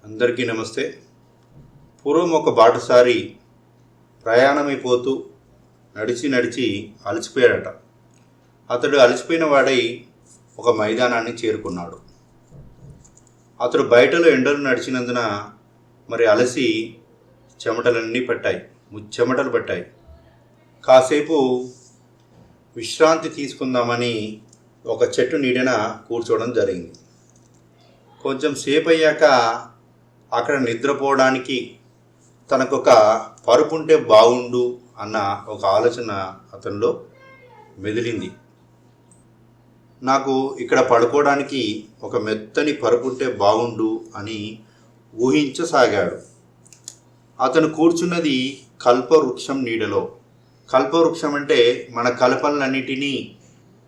అందరికీ నమస్తే. పూర్వం ఒక బాటసారి ప్రయాణమైపోతూ నడిచి అలసిపోయాడట. అతడు అలసిపోయిన వాడై ఒక మైదానాన్ని చేరుకున్నాడు. అతడు బయటలో ఎండలు నడిచినందున అలసి చెమటలన్నీ పట్టాయి, చెమటలు పట్టాయి. కాసేపు విశ్రాంతి తీసుకుందామని ఒక చెట్టు నీడన కూర్చోవడం జరిగింది. కొంచెం సేపు అయ్యాక అక్కడ నిద్రపోవడానికి తనకొక పరుపుంటే బాగుండు అన్న ఒక ఆలోచన అతనిలో మెదిలింది. నాకు ఇక్కడ పడుకోవడానికి ఒక మెత్తని పరుపుంటే బాగుండు అని ఊహించసాగాడు. అతను కూర్చున్నది కల్పవృక్షం నీడలో. కల్పవృక్షం అంటే మన కల్పనలన్నిటినీ,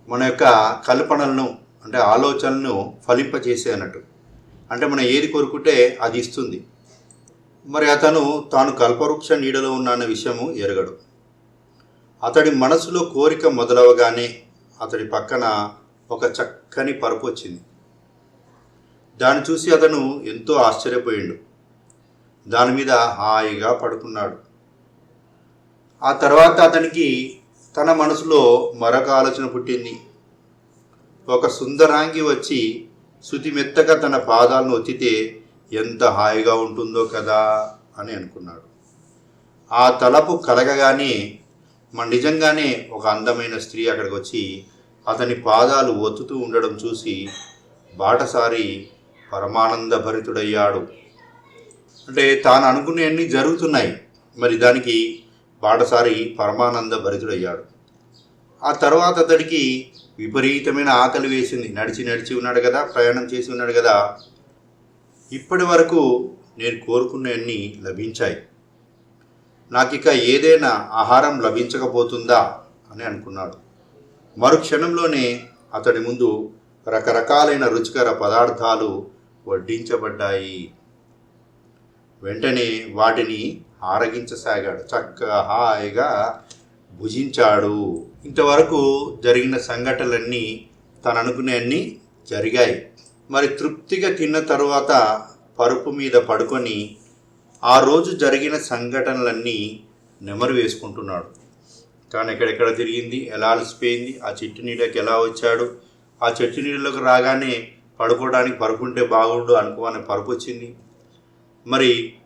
మన యొక్క కల్పనలను అంటే ఆలోచనలను ఫలింపచేసే అన్నట్టు. అంటే మనం ఏది కోరుకుంటే అది ఇస్తుంది. అతను తాను కల్పవృక్ష నీడలో ఉన్న అన్న విషయము ఎరగడు. అతడి మనసులో కోరిక మొదలవగానే అతడి పక్కన ఒక చక్కని పరుపు వచ్చింది. దాన్ని చూసి అతను ఎంతో ఆశ్చర్యపోయిండు. దాని మీద హాయిగా పడుకున్నాడు. ఆ తర్వాత అతనికి తన మనసులో మరొక ఆలోచన పుట్టింది. ఒక సుందరాంగి వచ్చి శృతి మెత్తగా తన పాదాలను ఒత్తితే ఎంత హాయిగా ఉంటుందో కదా అని అనుకున్నాడు. ఆ తలపు కలగగానే నిజంగానే ఒక అందమైన స్త్రీ అక్కడికి వచ్చి అతని పాదాలు ఒత్తుతూ ఉండడం చూసి బాటసారి పరమానంద భరితుడయ్యాడు. అంటే తాను అనుకునేవన్నీ జరుగుతున్నాయి. దానికి బాటసారి పరమానంద భరితుడయ్యాడు. ఆ తర్వాత అతడికి విపరీతమైన ఆకలి వేసింది. నడిచి ఉన్నాడు కదా, ప్రయాణం చేసి ఉన్నాడు కదా. ఇప్పటి వరకు నేను కోరుకున్నవన్నీ లభించాయి, నాకిక ఏదైనా ఆహారం లభించకపోతుందా అని అనుకున్నాడు. మరుక్షణంలోనే అతడి ముందు రకరకాలైన రుచికర పదార్థాలు వడ్డించబడ్డాయి. వెంటనే వాటిని ఆరగించసాగాడు. చక్కగా హాయిగా భుజించాడు. ఇంతవరకు జరిగిన సంఘటనలన్నీ తను అనుకునేవన్నీ జరిగాయి. తృప్తిగా తిన్న తరువాత పరుపు మీద పడుకొని ఆ రోజు జరిగిన సంఘటనలన్నీ నెమరు వేసుకుంటున్నాడు. తాను ఎక్కడెక్కడ తిరిగింది, ఎలా అలసిపోయింది, ఆ చెట్టు నీడకి ఎలా వచ్చాడు, ఆ చెట్టు నీడలోకి రాగానే పడుకోవడానికి పరుపుంటే బాగుండు అనుకోని పరుపు వచ్చింది.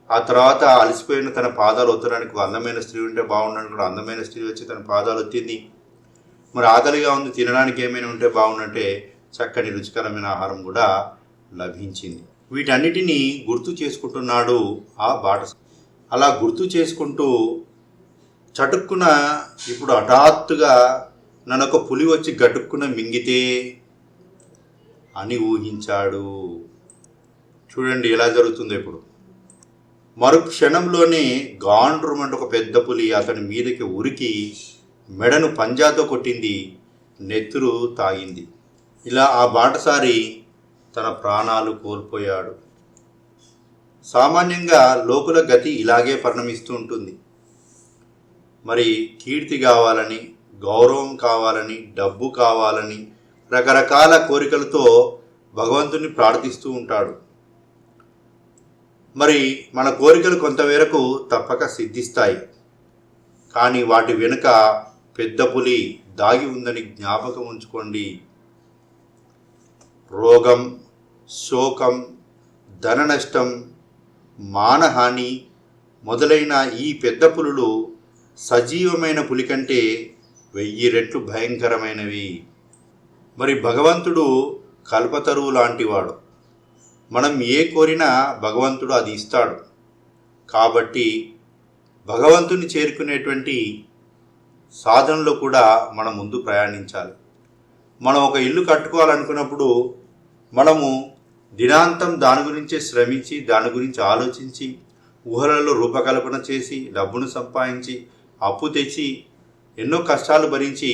ఆ తర్వాత అలసిపోయిన తన పాదాలు ఒత్తడానికి అందమైన స్త్రీ ఉంటే బాగుండని కూడా అందమైన స్త్రీ వచ్చి తన పాదాలు ఒత్తింది. ఆకలిగా ఉంది, తినడానికి ఏమైనా ఉంటే బాగుండంటే చక్కని రుచికరమైన ఆహారం కూడా లభించింది. వీటన్నిటినీ గుర్తు చేసుకుంటున్నాడు ఆ బాటసారి. అలా గుర్తు చేసుకుంటూ చటుక్కున ఇప్పుడు హఠాత్తుగా నన్నొక పులి వచ్చి గటుక్కున మింగితే అని ఊహించాడు. చూడండి ఎలా జరుగుతుందో. ఇప్పుడు మరుక్షణంలోనే గాండ్రుమంటే ఒక పెద్ద పులి అతని మీదకి ఉరికి మెడను పంజాతో కొట్టింది, నెత్తురు తాగింది. ఇలా ఆ బాటసారి తన ప్రాణాలు కోల్పోయాడు. సామాన్యంగా లోకుల గతి ఇలాగే పరిణమిస్తూ ఉంటుంది. కీర్తి కావాలని, గౌరవం కావాలని, డబ్బు కావాలని రకరకాల కోరికలతో భగవంతుని ప్రార్థిస్తూ ఉంటాడు. మన కోరికలు కొంతవరకు తప్పక సిద్ధిస్తాయి. కానీ వాటి వెనుక పెద్ద పులి దాగి ఉందని జ్ఞాపకం ఉంచుకోండి. రోగం, శోకం, ధన నష్టం, మానహాని మొదలైన ఈ పెద్ద పులులు సజీవమైన పులి కంటే 1000 రెట్లు భయంకరమైనవి. భగవంతుడు కల్పతరువు లాంటివాడు. మనం ఏ కోరినా భగవంతుడు అది ఇస్తాడు. కాబట్టి భగవంతుని చేరుకునేటువంటి సాధనలో కూడా మనం ముందు ప్రయాణించాలి. మనం ఒక ఇల్లు కట్టుకోవాలనుకున్నప్పుడు మనము దినాంతం దాని గురించే శ్రమించి, దాని గురించి ఆలోచించి, ఊహలలో రూపకల్పన చేసి, డబ్బును సంపాదించి, అప్పు తెచ్చి, ఎన్నో కష్టాలు భరించి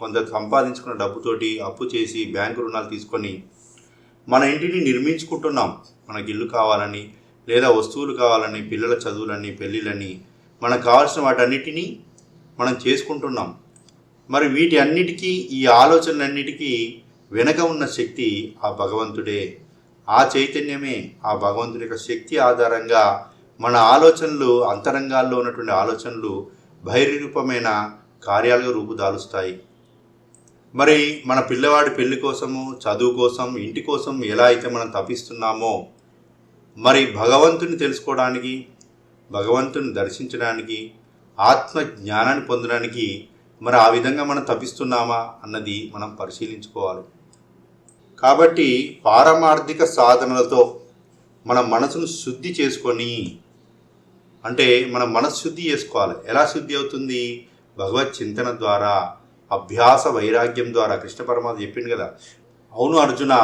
కొంత సంపాదించుకున్న డబ్బుతోటి అప్పు చేసి బ్యాంకు రుణాలు తీసుకొని మన ఇంటిని నిర్మించుకుంటున్నాం. మనకి ఇల్లు కావాలని, లేదా వస్తువులు కావాలని, పిల్లల చదువులని, పెళ్ళిళ్ళని, మనకు కావాల్సిన వాటన్నిటినీ మనం చేసుకుంటున్నాం. వీటి అన్నిటికీ, ఈ ఆలోచనలన్నిటికీ వెనక ఉన్న శక్తి ఆ భగవంతుడే. ఆ చైతన్యమే, ఆ భగవంతుని యొక్క శక్తి ఆధారంగా మన ఆలోచనలు, అంతరంగాల్లో ఉన్నటువంటి ఆలోచనలు బహిర్రూపమైన కార్యాలుగా రూపుదాలుస్తాయి. మరి మన పిల్లవాడి పెళ్లి కోసము, చదువు కోసం, ఇంటి కోసం ఎలా అయితే మనం తపిస్తున్నామో, మరి భగవంతుని తెలుసుకోవడానికి, భగవంతుని దర్శించడానికి, ఆత్మ జ్ఞానాన్ని పొందడానికి మరి ఆ విధంగా మనం తపిస్తున్నామా అన్నది మనం పరిశీలించుకోవాలి. కాబట్టి పారమార్థిక సాధనలతో మన మనసును శుద్ధి చేసుకొని, అంటే మన మనసు శుద్ధి చేసుకోవాలి. ఎలా శుద్ధి అవుతుంది? భగవత్ చింతన ద్వారా, అభ్యాస వైరాగ్యం ద్వారా. కృష్ణ పరమాత్మ చెప్పింది కదా, అవును అర్జున,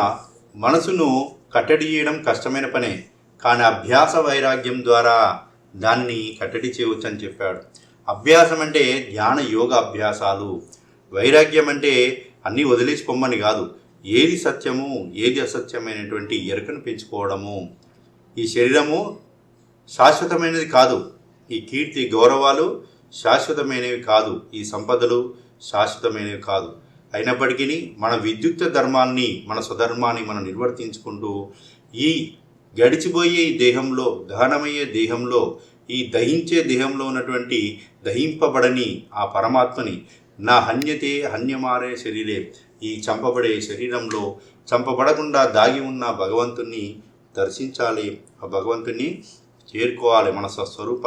మనసును కట్టడి చేయడం కష్టమైన పనే, కానీ అభ్యాస వైరాగ్యం ద్వారా దాన్ని కట్టడి చేయవచ్చు అని చెప్పాడు. అభ్యాసం అంటే ధ్యాన యోగ అభ్యాసాలు, వైరాగ్యం అంటే అన్నీ వదిలేసి పొమ్మని కాదు, ఏది సత్యము ఏది అసత్యమైనటువంటి ఎరుకను పెంచుకోవడము. ఈ శరీరము శాశ్వతమైనది కాదు, ఈ కీర్తి గౌరవాలు శాశ్వతమైనవి కాదు, ఈ సంపదలు శాశ్వతమైనవి కాదు. అయినప్పటికీ మన విద్యుక్త ధర్మాన్ని, మన స్వధర్మాన్ని మనం నిర్వర్తించుకుంటూ ఈ గడిచిపోయే ఈ దేహంలో, దహనమయ్యే దేహంలో, ఈ దహించే దేహంలో ఉన్నటువంటి దహింపబడని ఆ పరమాత్మని, నా హన్యతే హన్యమారే శరీరే, ఈ చంపబడే శరీరంలో చంపబడకుండా దాగి ఉన్న భగవంతుణ్ణి దర్శించాలి, ఆ భగవంతుణ్ణి చేరుకోవాలి, మన స్వస్వరూప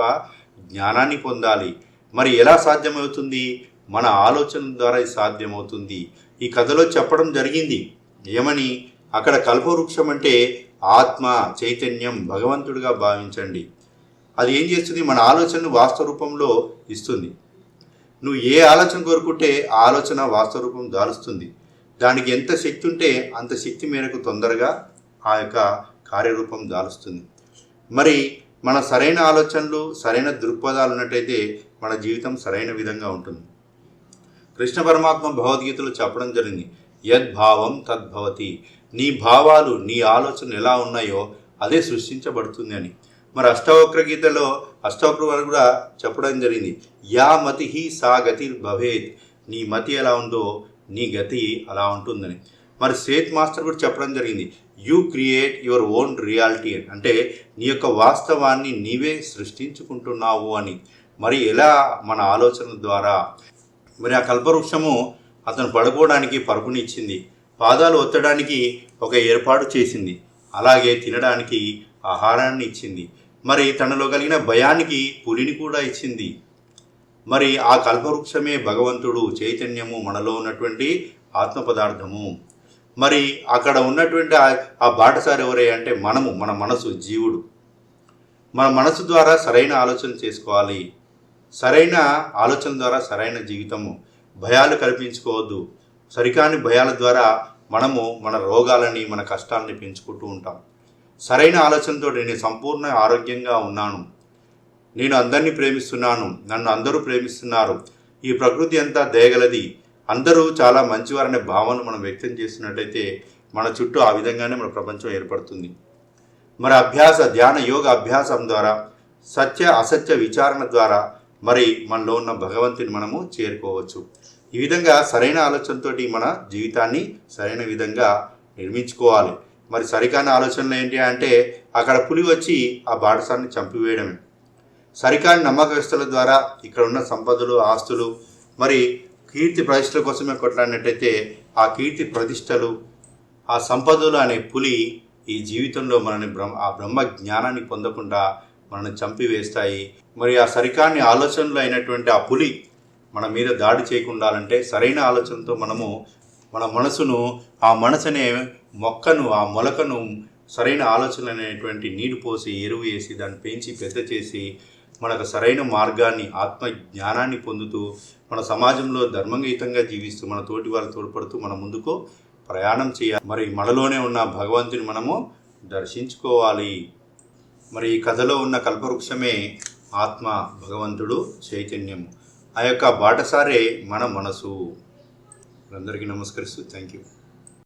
జ్ఞానాన్ని పొందాలి. మరి ఎలా సాధ్యమవుతుంది? మన ఆలోచన ద్వారా ఇది సాధ్యమవుతుంది. ఈ కథలో చెప్పడం జరిగింది ఏమని, అక్కడ కల్పవృక్షం అంటే ఆత్మ చైతన్యం, భగవంతుడిగా భావించండి. అది ఏం చేస్తుంది? మన ఆలోచనను వాస్తవ రూపంలో ఇస్తుంది. నువ్వు ఏ ఆలోచన కోరుకుంటే ఆ ఆలోచన వాస్తవ రూపం దాలుస్తుంది. దానికి ఎంత శక్తి ఉంటే అంత శక్తి మేరకు తొందరగా ఆ యొక్క కార్యరూపం దాలుస్తుంది. మరి మన సరైన ఆలోచనలు, సరైన దృక్పథాలు ఉన్నట్టయితే మన జీవితం సరైన విధంగా ఉంటుంది. కృష్ణ పరమాత్మ భగవద్గీతలో చెప్పడం జరిగింది, యద్భావం తద్భవతి, నీ భావాలు, నీ ఆలోచనలు ఎలా ఉన్నాయో అదే సృష్టించబడుతుంది అని. మరి అష్టవక్ర గీతలో అష్టవక్ర వారు కూడా చెప్పడం జరిగింది, యా మతి సా గతి భవేత్, నీ మతి ఎలా ఉందో నీ గతి అలా ఉంటుందని. మరి శ్వేత్ మాస్టర్ కూడా చెప్పడం జరిగింది, you create your own reality, అంటే నీ యొక్క వాస్తవాన్ని నీవే సృష్టించుకుంటున్నావు అని. మరి ఎలా? మన ఆలోచనల ద్వారా. మరి ఆ కల్పవృక్షము అతను పడుకోవడానికి పరుపునిచ్చింది, పాదాలు ఒత్తడానికి ఒక ఏర్పాటు చేసింది, అలాగే తినడానికి ఆహారాన్ని ఇచ్చింది, మరి తనలో కలిగిన భయానికి పులిని కూడా ఇచ్చింది. మరి ఆ కల్పవృక్షమే భగవంతుడు, చైతన్యము, మనలో ఉన్నటువంటి ఆత్మ పదార్థము. మరి అక్కడ ఉన్నటువంటి ఆ బాటసారి ఎవరే అంటే మనము, మన మనసు, జీవుడు. మన మనసు ద్వారా సరైన ఆలోచన చేసుకోవాలి. సరైన ఆలోచన ద్వారా సరైన జీవితము. భయాలు కల్పించుకోవద్దు. సరికాని భయాల ద్వారా మనము మన రోగాలని, మన కష్టాలని పెంచుకుంటూ ఉంటాం. సరైన ఆలోచనతో నేను సంపూర్ణ ఆరోగ్యంగా ఉన్నాను, నేను అందరినీ ప్రేమిస్తున్నాను, నన్ను అందరూ ప్రేమిస్తున్నారు, ఈ ప్రకృతి అంతా దయగలది, అందరూ చాలా మంచివారనే భావన మనం వ్యక్తం చేస్తున్నట్టయితే మన చుట్టూ ఆ విధంగానే మన ప్రపంచం ఏర్పడుతుంది. మరి అభ్యాస, ధ్యాన యోగ అభ్యాసం ద్వారా, సత్య అసత్య విచారణ ద్వారా మరి మనలో ఉన్న భగవంతుని మనము చేరుకోవచ్చు. ఈ విధంగా సరైన ఆలోచనతోటి మన జీవితాన్ని సరైన విధంగా నిర్మించుకోవాలి. మరి సరికాని ఆలోచనలు ఏంటి అంటే అక్కడ పులి వచ్చి ఆ బాటసాన్ని చంపివేయడమే. సరికాని నమ్మకస్తుల ద్వారా ఇక్కడ ఉన్న సంపదలు, ఆస్తులు, మరి కీర్తి ప్రతిష్టల కోసమే కొట్లాడినట్టయితే ఆ కీర్తి ప్రతిష్టలు, ఆ సంపదలు అనే పులి ఈ జీవితంలో మనని ఆ బ్రహ్మ జ్ఞానాన్ని పొందకుండా మనల్ని చంపివేస్తాయి. మరి ఆ సరికాని ఆలోచనలు అయినటువంటి ఆ పులి మన మీద దాడి చేయకుండా అంటే సరైన ఆలోచనతో మనము మన మనసును, ఆ మనసునే మొక్కను, ఆ మొలకను సరైన ఆలోచనలు అనేటువంటి నీరు పోసి, ఎరువు వేసి, దాన్ని పెంచి పెద్ద చేసి మనకు సరైన మార్గాన్ని, ఆత్మ జ్ఞానాన్ని పొందుతూ మన సమాజంలో ధర్మగీతంగా జీవిస్తూ మన తోటి వాళ్ళు తోడ్పడుతూ మన ముందుకు ప్రయాణం చేయాలి. మరి మనలోనే ఉన్న భగవంతుని మనము దర్శించుకోవాలి. మరి ఈ కథలో ఉన్న కల్పవృక్షమే ఆత్మ, భగవంతుడు, చైతన్యము. ఆ యొక్క బాటసారే మన మనసు. అందరికీ నమస్కరిస్తూ థ్యాంక్ యూ.